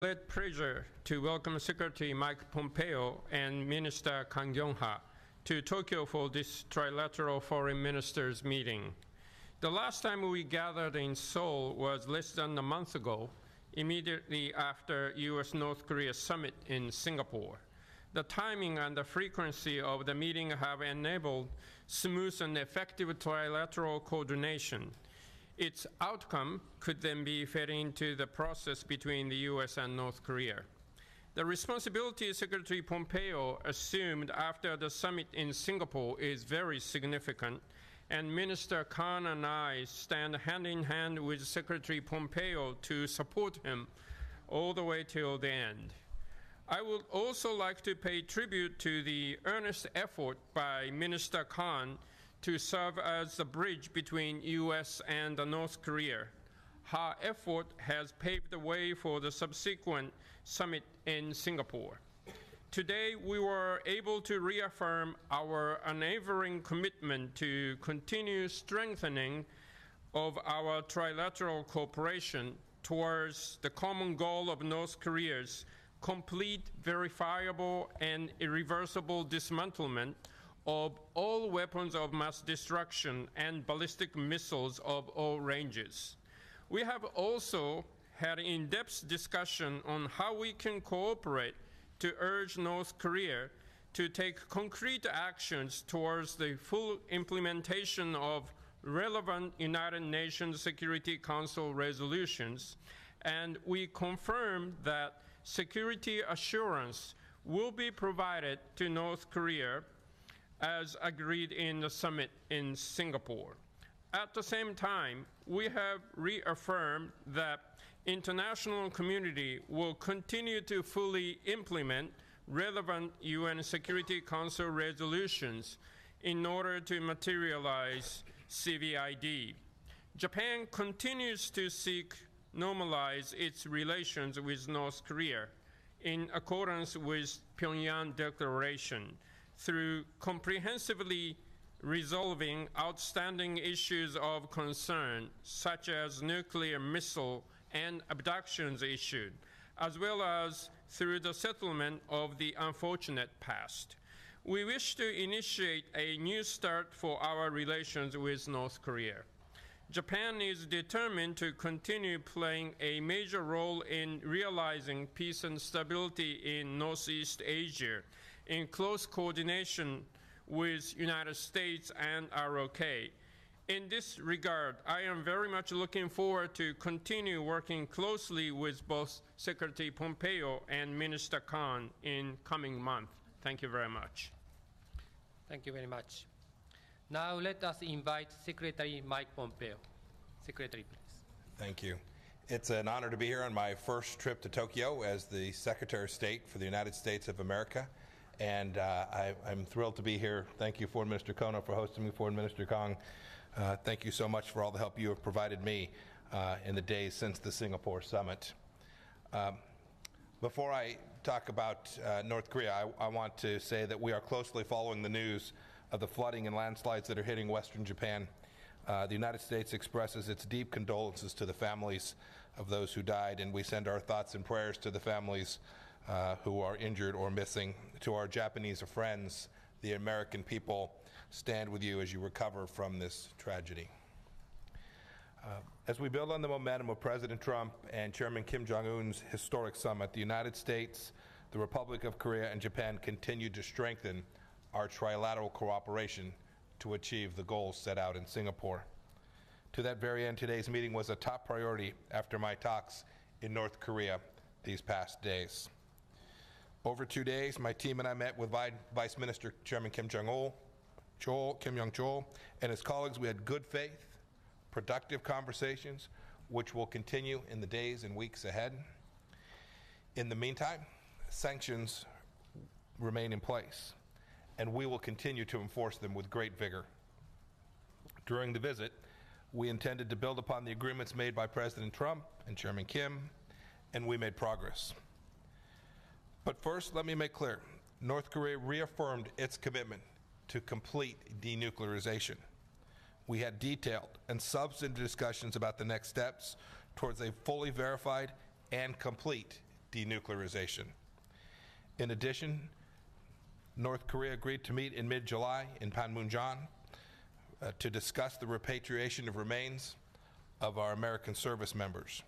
Great pleasure to welcome Secretary Mike Pompeo and Minister Kang Kyung-ha to Tokyo for this Trilateral Foreign Ministers meeting. The last time we gathered in Seoul was less than a month ago, immediately after U.S.-North Korea summit in Singapore. The timing and the frequency of the meeting have enabled smooth and effective trilateral coordination. Its outcome could then be fed into the process between the U.S. and North Korea. The responsibility Secretary Pompeo assumed after the summit in Singapore is very significant, and Minister Khan and I stand hand in hand with Secretary Pompeo to support him all the way till the end. I would also like to pay tribute to the earnest effort by Minister Khan to serve as the bridge between U.S. and North Korea. Her effort has paved the way for the subsequent summit in Singapore. Today, we were able to reaffirm our unwavering commitment to continue strengthening of our trilateral cooperation towards the common goal of North Korea's complete, verifiable, and irreversible dismantlement of all weapons of mass destruction and ballistic missiles of all ranges. We have also had in-depth discussion on how we can cooperate to urge North Korea to take concrete actions towards the full implementation of relevant United Nations Security Council resolutions, and we confirm that security assurance will be provided to North Korea as agreed in the summit in Singapore. At the same time, we have reaffirmed that international community will continue to fully implement relevant UN Security Council resolutions in order to materialize CVID. Japan continues to seek normalize its relations with North Korea in accordance with Pyongyang Declaration, through comprehensively resolving outstanding issues of concern, such as nuclear missile and abductions issued, as well as through the settlement of the unfortunate past. We wish to initiate a new start for our relations with North Korea. Japan is determined to continue playing a major role in realizing peace and stability in Northeast Asia, in close coordination with United States and ROK. In this regard, I am very much looking forward to continue working closely with both Secretary Pompeo and Minister Khan in coming months. Thank you very much. Thank you very much. Now let us invite Secretary Mike Pompeo. Secretary, please. Thank you. It's an honor to be here on my first trip to Tokyo as the Secretary of State for the United States of America. And I'm thrilled to be here. Thank you, Foreign Minister Kono, for hosting me. Foreign Minister Kang, thank you so much for all the help you have provided me in the days since the Singapore summit. Before I talk about North Korea, I want to say that we are closely following the news of the flooding and landslides that are hitting western Japan. The United States expresses its deep condolences to the families of those who died, and we send our thoughts and prayers to the families who are injured or missing. To our Japanese friends, the American people stand with you as you recover from this tragedy. As we build on the momentum of President Trump and Chairman Kim Jong-un's historic summit, the United States, the Republic of Korea, and Japan continue to strengthen our trilateral cooperation to achieve the goals set out in Singapore. To that very end, today's meeting was a top priority after my talks in North Korea these past days. Over 2 days, my team and I met with Vice Minister Chairman Kim Yong-chol, and his colleagues. We had good faith, productive conversations, which will continue in the days and weeks ahead. In the meantime, sanctions remain in place, and we will continue to enforce them with great vigor. During the visit, we intended to build upon the agreements made by President Trump and Chairman Kim, and we made progress. But first, let me make clear, North Korea reaffirmed its commitment to complete denuclearization. We had detailed and substantive discussions about the next steps towards a fully verified and complete denuclearization. In addition, North Korea agreed to meet in mid-July in Panmunjom to discuss the repatriation of remains of our American service members.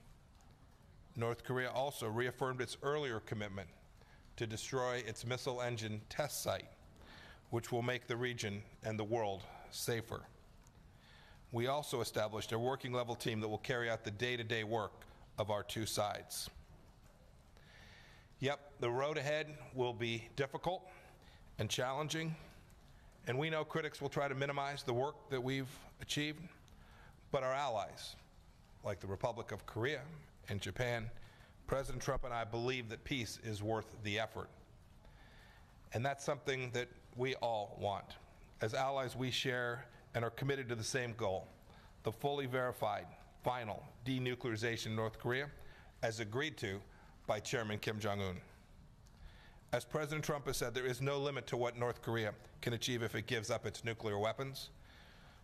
North Korea also reaffirmed its earlier commitment to destroy its missile engine test site, which will make the region and the world safer. We also established a working level team that will carry out the day-to-day work of our two sides. Yep, the road ahead will be difficult and challenging, and we know critics will try to minimize the work that we've achieved, but our allies, like the Republic of Korea and Japan, President Trump and I believe that peace is worth the effort. And that's something that we all want. As allies, we share and are committed to the same goal, the fully verified, final denuclearization of North Korea, as agreed to by Chairman Kim Jong-un. As President Trump has said, there is no limit to what North Korea can achieve if it gives up its nuclear weapons.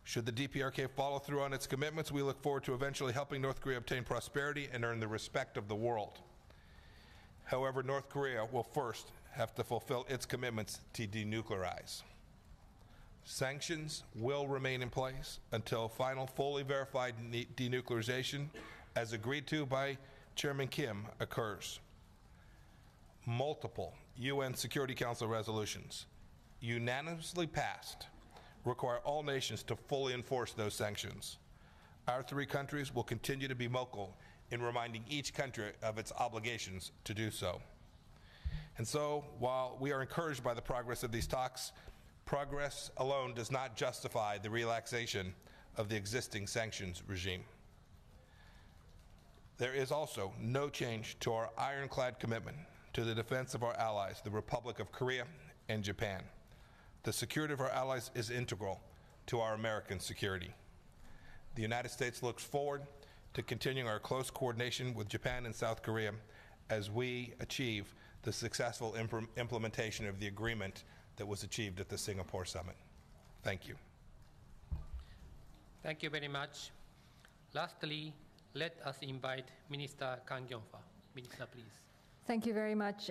Should the DPRK follow through on its commitments, we look forward to eventually helping North Korea obtain prosperity and earn the respect of the world. However, North Korea will first have to fulfill its commitments to denuclearize. Sanctions will remain in place until final, fully verified denuclearization, as agreed to by Chairman Kim, occurs. Multiple UN Security Council resolutions, unanimously passed, require all nations to fully enforce those sanctions. Our three countries will continue to be vocal in reminding each country of its obligations to do so. And so, while we are encouraged by the progress of these talks, progress alone does not justify the relaxation of the existing sanctions regime. There is also no change to our ironclad commitment to the defense of our allies, the Republic of Korea and Japan. The security of our allies is integral to our American security. The United States looks forward to continuing our close coordination with Japan and South Korea as we achieve the successful implementation of the agreement that was achieved at the Singapore summit. Thank you. Thank you very much. Lastly, let us invite Minister Kang Kyung-fa. Minister, please. Thank you very much.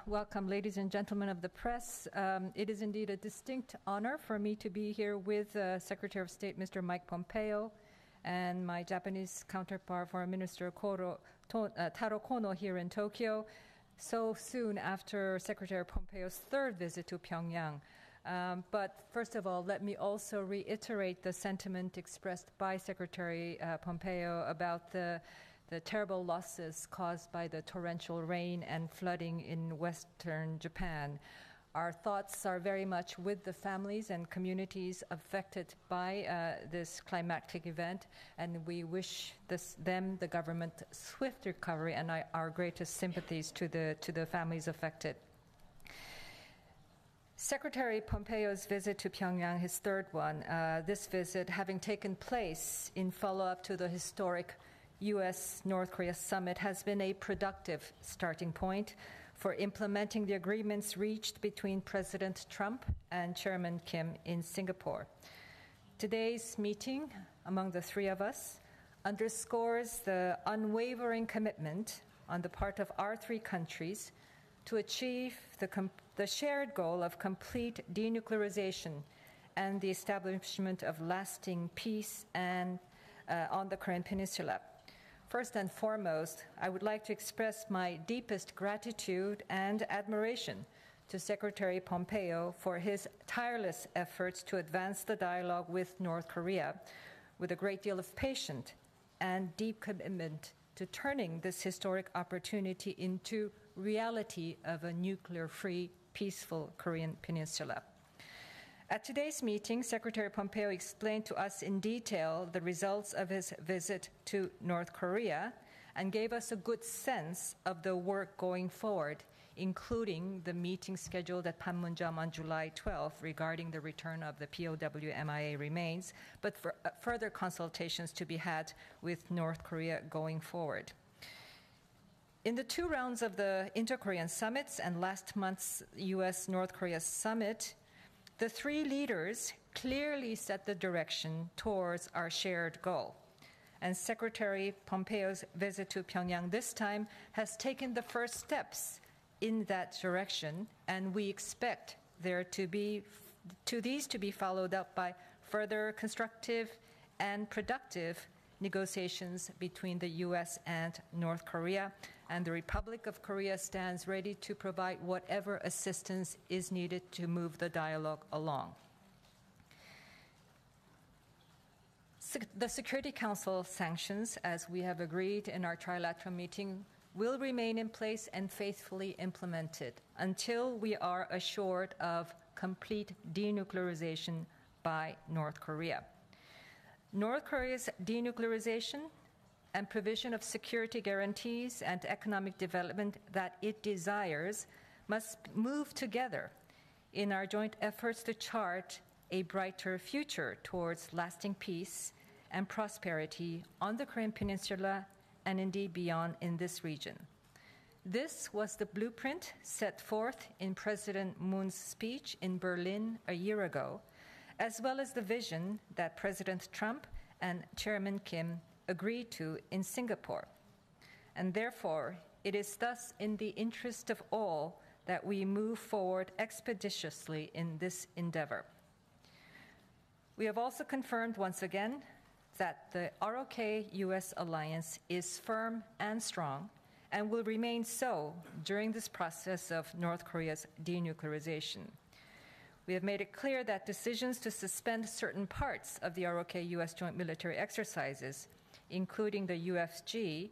Welcome, ladies and gentlemen of the press. It is indeed a distinct honor for me to be here with Secretary of State, Mr. Mike Pompeo, and my Japanese counterpart, Foreign Minister Taro Kono, here in Tokyo, so soon after Secretary Pompeo's third visit to Pyongyang. But first of all, let me also reiterate the sentiment expressed by Secretary Pompeo about the terrible losses caused by the torrential rain and flooding in western Japan. Our thoughts are very much with the families and communities affected by this climatic event, and we wish them, the government, swift recovery and our greatest sympathies to the families affected. Secretary Pompeo's visit to Pyongyang, his third one, this visit having taken place in follow-up to the historic U.S.-North Korea summit, has been a productive starting point for implementing the agreements reached between President Trump and Chairman Kim in Singapore. Today's meeting among the three of us underscores the unwavering commitment on the part of our three countries to achieve the shared goal of complete denuclearization and the establishment of lasting peace and on the Korean Peninsula. First and foremost, I would like to express my deepest gratitude and admiration to Secretary Pompeo for his tireless efforts to advance the dialogue with North Korea with a great deal of patience and deep commitment to turning this historic opportunity into reality of a nuclear-free, peaceful Korean Peninsula. At today's meeting, Secretary Pompeo explained to us in detail the results of his visit to North Korea and gave us a good sense of the work going forward, including the meeting scheduled at Panmunjom on July 12th regarding the return of the POW MIA remains, but for further consultations to be had with North Korea going forward. In the two rounds of the Inter-Korean summits and last month's U.S.-North Korea summit, the three leaders clearly set the direction towards our shared goal. and Secretary Pompeo's visit to Pyongyang this time has taken the first steps in that direction, and we expect these to be followed up by further constructive and productive negotiations between the U.S. and North Korea, and the Republic of Korea stands ready to provide whatever assistance is needed to move the dialogue along. The Security Council sanctions, as we have agreed in our trilateral meeting, will remain in place and faithfully implemented until we are assured of complete denuclearization by North Korea. North Korea's denuclearization and provision of security guarantees and economic development that it desires must move together in our joint efforts to chart a brighter future towards lasting peace and prosperity on the Korean Peninsula and indeed beyond in this region. This was the blueprint set forth in President Moon's speech in Berlin a year ago, as well as the vision that President Trump and Chairman Kim agreed to in Singapore. And therefore, it is thus in the interest of all that we move forward expeditiously in this endeavor. We have also confirmed once again that the ROK-US alliance is firm and strong and will remain so during this process of North Korea's denuclearization. We have made it clear that decisions to suspend certain parts of the ROK-US joint military exercises, including the UFG,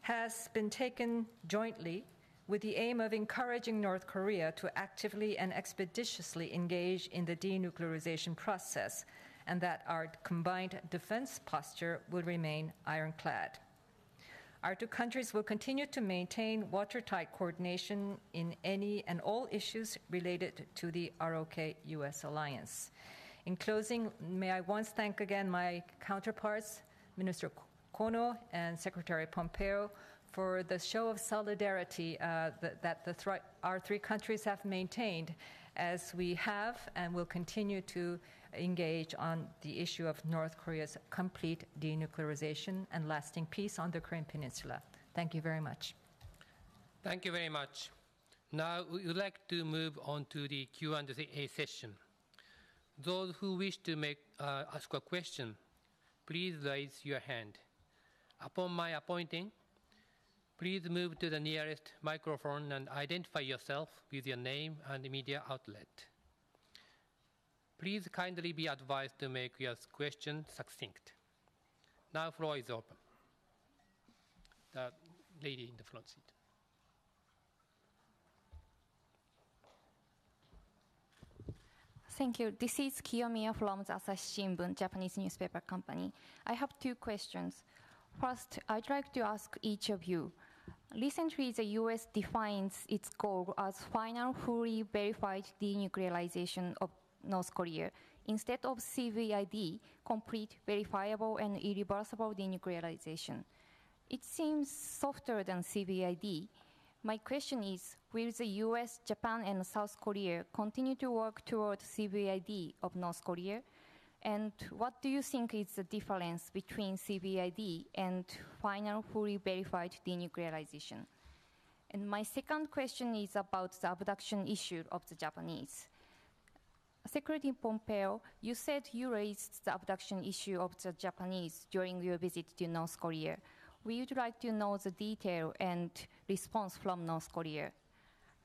has been taken jointly with the aim of encouraging North Korea to actively and expeditiously engage in the denuclearization process, and that our combined defense posture will remain ironclad. Our two countries will continue to maintain watertight coordination in any and all issues related to the ROK-US alliance. In closing, may I once thank again my counterparts, Minister Kono and Secretary Pompeo, for the show of solidarity that our three countries have maintained as we have and will continue to engage on the issue of North Korea's complete denuclearization and lasting peace on the Korean Peninsula. Thank you very much. Thank you very much. Now we would like to move on to the Q&A session. Those who wish to ask a question, please raise your hand. Upon my appointing, please move to the nearest microphone and identify yourself with your name and media outlet. Please kindly be advised to make your question succinct. Now floor is open. The lady in the front seat. Thank you. This is Kiyomiya from the Asahi Shimbun, Japanese newspaper company. I have two questions. First, I'd like to ask each of you. Recently, the U.S. defines its goal as final, fully verified denuclearization of North Korea, instead of CVID, complete, verifiable, and irreversible denuclearization. It seems softer than CVID. My question is, will the US, Japan, and South Korea continue to work toward CVID of North Korea? And what do you think is the difference between CVID and final, fully verified denuclearization? And my second question is about the abduction issue of the Japanese. Secretary Pompeo, you said you raised the abduction issue of the Japanese during your visit to North Korea. We would like to know the detail and response from North Korea.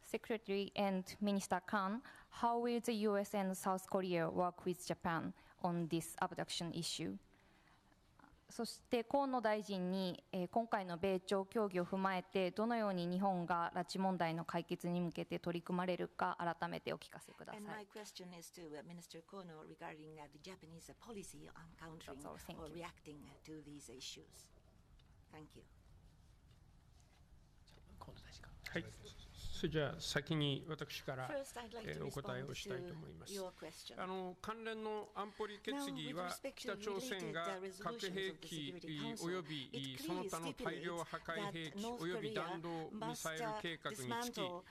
Secretary and Minister Khan, how will the US and South Korea work with Japan on this abduction issue? そして河野大臣に、今回の米朝協議を踏まえてどのように日本が拉致問題の解決に向けて取り組まれるか改めてお聞かせください。And my question is to Minister Kono regarding the Japanese policy on countering or reacting to these issues. Thank you. 河野大臣から。はい。それじゃあ先に私から First, I'd like to お答え respond をしたいと思い to ます。 your question. 関連の安保理決議は Now, with respect 北 to 朝鮮が related 核兵 resolutions of the 器 Security Council, および it その clearly 他の大量破壊兵 stipulates 器 that および North 弾道 Korea ミサイル計画につき must dismantle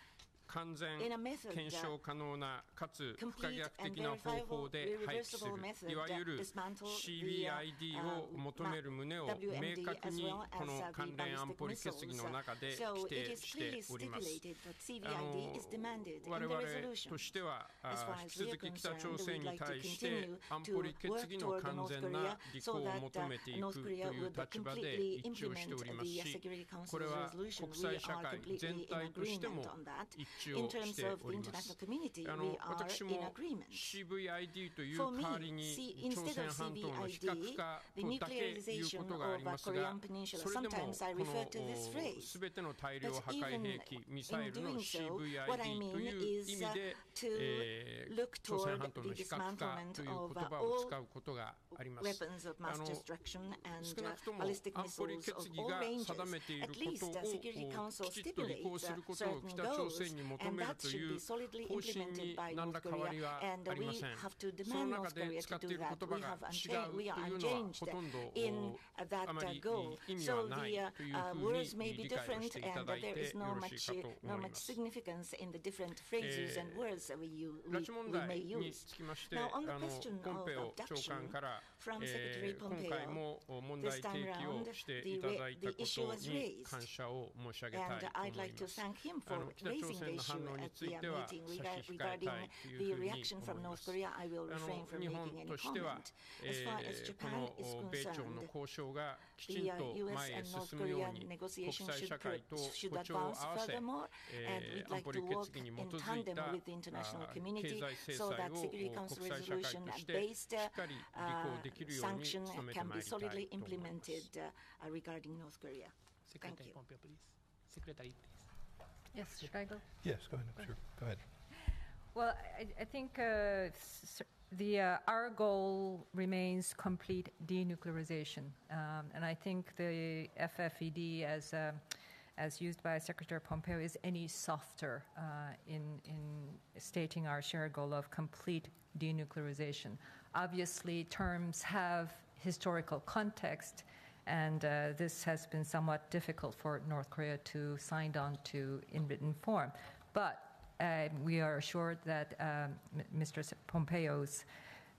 完全 in a method, 検証可能なかつ不可 complete 逆 and 的な方法 verifiable, で廃棄す irreversible る method いわゆる dismantle CBID を求める旨を WMD 明確に as well as この関連安 the 保理決議の中で So 規 it 定 is し clearly ております stipulated that CBID is demanded 我 in the 々 resolution. としては As far 引 as き we 続 are き北 concerned, 朝鮮 we'd に like to 対して continue 安 to 保理決 work 議の toward 完 North 全 Korea な履行 so を that 求めていく North と Korea いう would 立場で completely 一致をしており implement ます the し Security これ Council's は resolution. 国 We 際社 are 会 completely 全 in 体としても agreement on that. 一致 In をし terms て of お the ります international community, we are 私 in も agreement. CVID という For 代わ me, りに see, 朝 instead 鮮 of 半島の非核 CBID, 化 the とだけいうこ nuclearization とがあり of ます Korean が Peninsula. それでも Sometimes I こ refer to this の phrase. 全ての大量 But 破壊 even 兵器ミサイ in ルの doing so, CVID what I と mean いう意 is 味で to look 朝鮮 toward 半島の the 非核化 dismantlement という of 言葉を all 使うことがあります。 weapons of mass destruction and 少なくとも ballistic 安保理 missiles 決 of 議 all が ranges. 定めている At こ least とを the Security Council きちっと履行 stipulates することを certain 北朝 goals, 鮮に求 and める that と should い be う solidly 方針 implemented に by 何 North ら変わり Korea, は and ありま we せん。 have to その demand 中 North で Korea 使 to ってい do る言 that. 葉 We が have 違う unchanged, と we are いうのは unchanged ほとんど in あ that まり goal. 意味は So ない the というふう words に may be 理解を different, していた and だい there て is よ no ろしい much, かと no 思い much ます。 significance in the different phrases and words that we 拉致問 may 題に use. つきまして、 Now, on the ポ question ンペ of オ長 abduction 官から、 from Secretary 今回 Pompeo, も問 this 題 time 提起を round, していただいたこ the issue と was に raised. 感謝を申し上げたい And と I'd 思い like ま to す。 thank him for 北朝 raising 鮮 the の反 issue 応に at つ the いては meeting 差し控え regarding たいという the ふうに reaction 思 from いま North す。 Korea. I will refrain from 日本 making any としては comment. As far as こ Japan の is 米朝の concerned, 交渉がきち the んと US 前へ and North 進むよう Korean に国 negotiations 際社会と should 歩調を合 advance わせ furthermore, and we'd 安 like 保 to 理決 work 議に基 in づい tandem た with the international 経 community 済制 so 裁 that を Security 国 Council 際社会 resolution として based しっかり履行できるように sanction 努めて can ま be いりたい solidly と思います。 implemented regarding North Korea. Thank Secretary you. Pompeo, please. Secretary, please. Yes, should I go? Yes, go ahead. Sure. Go ahead. Well, I think our goal remains complete denuclearization, and I think the FFED, as used by Secretary Pompeo, is any softer in stating our shared goal of complete denuclearization. Obviously, terms have historical context, and this has been somewhat difficult for North Korea to sign on to in written form. But we are assured that Mr. Pompeo's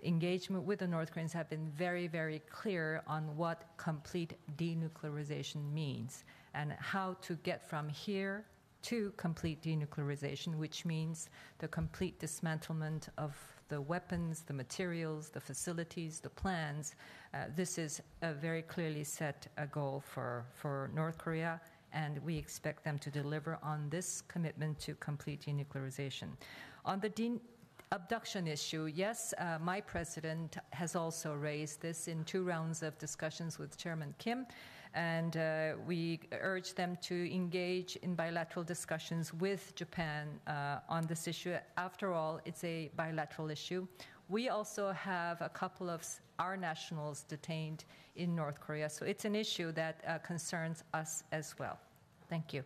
engagement with the North Koreans have been very, very clear on what complete denuclearization means and how to get from here to complete denuclearization, which means the complete dismantlement of the weapons, the materials, the facilities, the plans. This is a very clearly set goal for North Korea, and we expect them to deliver on this commitment to complete denuclearization. On the abduction issue, yes, my president has also raised this in 2 rounds of discussions with Chairman Kim, and we urge them to engage in bilateral discussions with Japan on this issue. After all, it's a bilateral issue. We also have a couple of our nationals detained in North Korea, so it's an issue that concerns us as well. Thank you.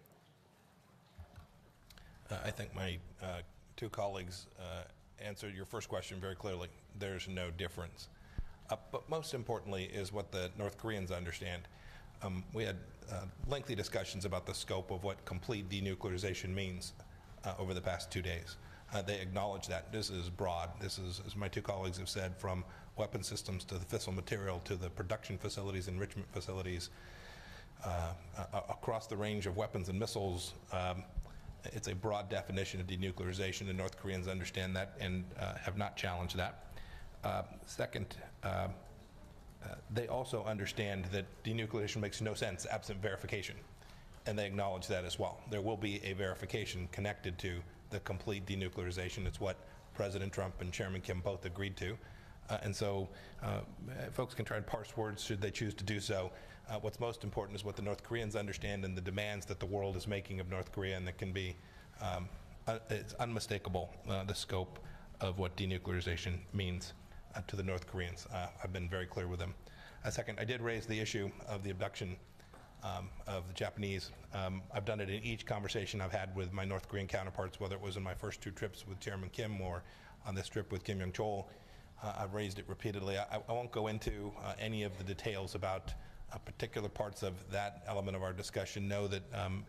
I think my 2 colleagues answered your first question very clearly. There's no difference. But most importantly is what the North Koreans understand. We had lengthy discussions about the scope of what complete denuclearization means over the past 2 days. They acknowledge that this is broad. This is, as my 2 colleagues have said, from weapon systems to the fissile material to the production facilities, enrichment facilities, across the range of weapons and missiles. It's a broad definition of denuclearization, and North Koreans understand that and have not challenged that. Second, they also understand that denuclearization makes no sense absent verification, and they acknowledge that as well. There will be a verification connected to the complete denuclearization. It's what President Trump and Chairman Kim both agreed to. And so folks can try and parse words should they choose to do so. What's most important is what the North Koreans understand and the demands that the world is making of North Korea, and that can be, it's unmistakable, the scope of what denuclearization means to the North Koreans. I've been very clear with them. Second, I did raise the issue of the abduction of the Japanese. I've done it in each conversation I've had with my North Korean counterparts, whether it was in my first 2 trips with Chairman Kim or on this trip with Kim Yong-chol. I've raised it repeatedly. I won't go into any of the details about particular parts of that element of our discussion. Know that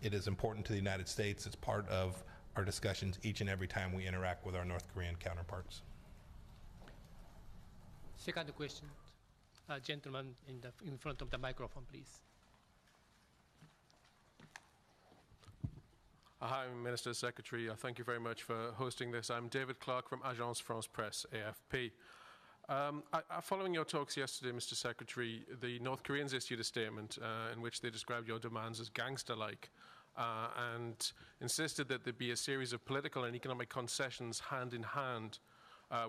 it is important to the United States. It's part of our discussions each and every time we interact with our North Korean counterparts. Second question. Gentleman in front of the microphone, please. Hi, Minister Secretary. Thank you very much for hosting this. I'm David Clark from Agence France Presse, AFP. Following your talks yesterday, Mr. Secretary, the North Koreans issued a statement in which they described your demands as gangster-like and insisted that there be a series of political and economic concessions hand in hand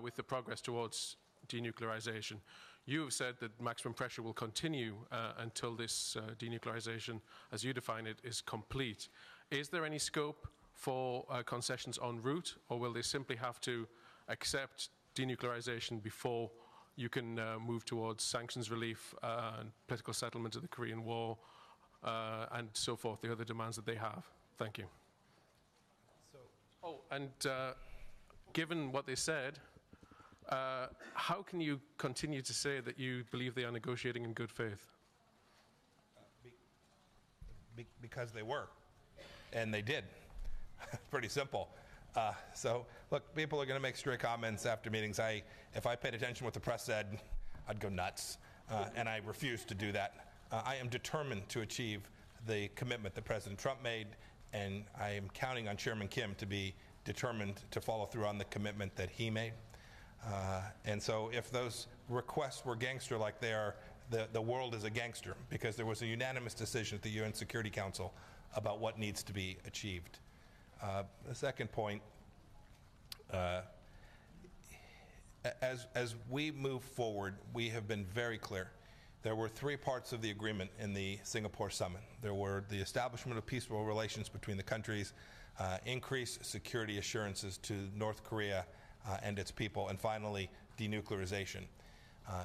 with the progress towards denuclearization. You have said that maximum pressure will continue until this denuclearization, as you define it, is complete. Is there any scope for concessions en route, or will they simply have to accept denuclearization before you can move towards sanctions relief and political settlement of the Korean War and so forth, the other demands that they have? Thank you. Given what they said, how can you continue to say that you believe they are negotiating in good faith? Because they were, and they did. Pretty simple. So, look, people are going to make stray comments after meetings. If I paid attention to what the press said, I'd go nuts, and I refuse to do that. I am determined to achieve the commitment that President Trump made, and I am counting on Chairman Kim to be determined to follow through on the commitment that he made. And so if those requests were gangster-like they are, the world is a gangster, because there was a unanimous decision at the UN Security Council about what needs to be achieved. The second point, as we move forward, we have been very clear. There were three parts of the agreement in the Singapore summit. There were the establishment of peaceful relations between the countries, increased security assurances to North Korea and its people, and finally, denuclearization.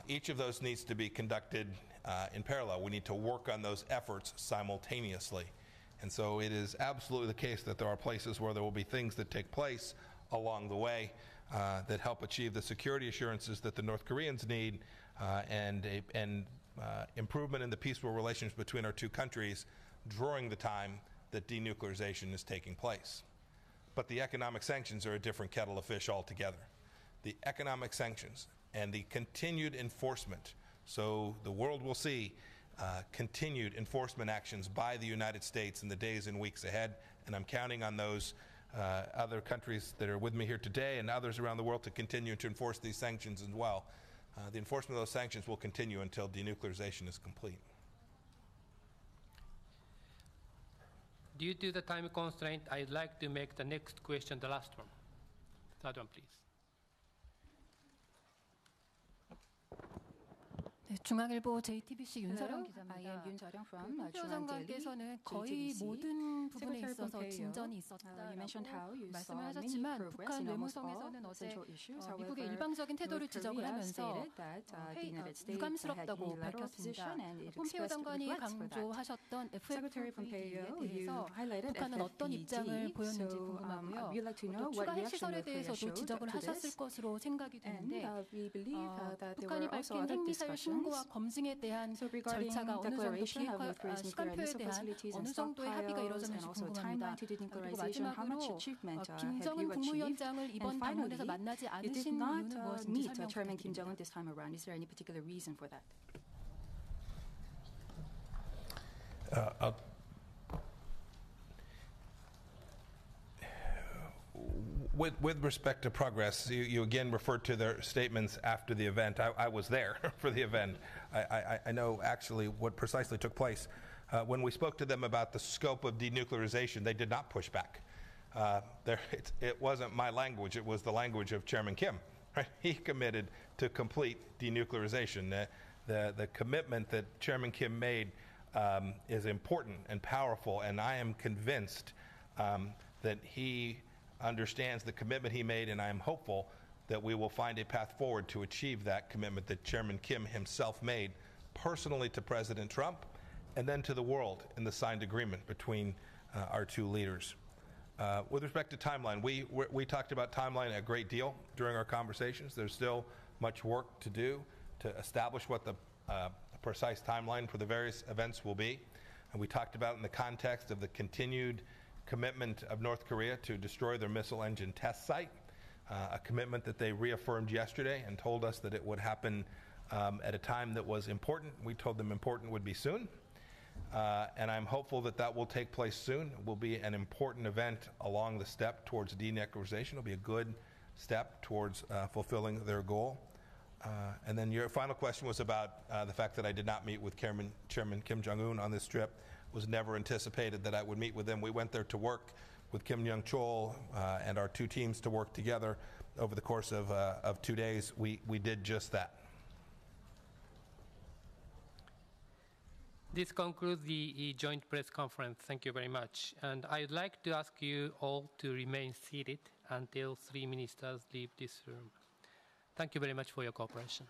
Each of those needs to be conducted in parallel. We need to work on those efforts simultaneously. And so it is absolutely the case that there are places where there will be things that take place along the way that help achieve the security assurances that the North Koreans need and improvement in the peaceful relations between our two countries during the time that denuclearization is taking place. But the economic sanctions are a different kettle of fish altogether. The economic sanctions and the continued enforcement, so the world will see continued enforcement actions by the United States in the days and weeks ahead, and I'm counting on those other countries that are with me here today and others around the world to continue to enforce these sanctions as well. The enforcement of those sanctions will continue until denuclearization is complete. Due to the time constraint, I'd like to make the next question the last one. Third one, please. 네, 중앙일보 JTBC 윤서령 I 기자입니다. am Yoon Seoryong from 폼페오 Trung Daily, 장관께서는 거의 JTBC. 모든 부분에 Secretary 있어서 Pompeo, 진전이 you mentioned how 있었다라고 you 말씀을 saw many 하셨지만 progress 북한 in almost all 외무성에서는 어제 essential issues. 미국의 However, 일방적인 태도를 North 지적을 Korea 하면서 stated that the United States had 유감스럽다고 unilateral 밝혔습니다. position and it 폼페오 expressed 장관이 regrets for that. 강조하셨던 Secretary FFV에 Pompeo, you 대해서 highlighted 북한은 어떤 입장을 FFVD, 보였는지 so 궁금하고요. we'd like to know 또 what 추가 reaction 핵시설에 North Korea 대해서도 showed 지적을 to 하셨을 this. 것으로 생각이 And 되는데 we believe that there 북한이 were also 밝힌 other 핵미사일 신고와 discussions. 검증에 대한 So regarding 절차가 어느 정도 declaration of North Korea's nuclear 시간표에 missile 대한 facilities 어느 and 정도의 합의가 stockpiles and 이루어졌는지 also 궁금합니다. timeline to 그리고 denuclearization, how much 마지막으로 achievement have 김정은 you achieved? 국무위원장을 이번 And 방문에서 finally, 만나지 you did 않으신 not 이유는 무엇인지 meet 설명 Chairman Kim 부탁드립니다. Jong-un this time around. Is there any particular reason for that? With respect to progress, you again referred to their statements after the event. I was there for the event. I know actually what precisely took place. When we spoke to them about the scope of denuclearization, they did not push back. It wasn't my language, it was the language of Chairman Kim. Right? He committed to complete denuclearization. The commitment that Chairman Kim made is important and powerful, and I am convinced that he understands the commitment he made, and I am hopeful that we will find a path forward to achieve that commitment that Chairman Kim himself made personally to President Trump and then to the world in the signed agreement between our two leaders. With respect to timeline, we talked about timeline a great deal during our conversations. There's still much work to do to establish what the precise timeline for the various events will be. And we talked about it in the context of the continued commitment of North Korea to destroy their missile engine test site, a commitment that they reaffirmed yesterday and told us that it would happen at a time that was important. We told them important would be soon. And I'm hopeful that that will take place soon. It will be an important event along the step towards denuclearization. It will be a good step towards fulfilling their goal. And then your final question was about the fact that I did not meet with Chairman Kim Jong-un on this trip. It was never anticipated that I would meet with him. We went there to work with Kim Young-chol and our two teams to work together over the course of 2 days. We did just that. This concludes the joint press conference. Thank you very much. And I'd like to ask you all to remain seated until 3 ministers leave this room. Thank you very much for your cooperation.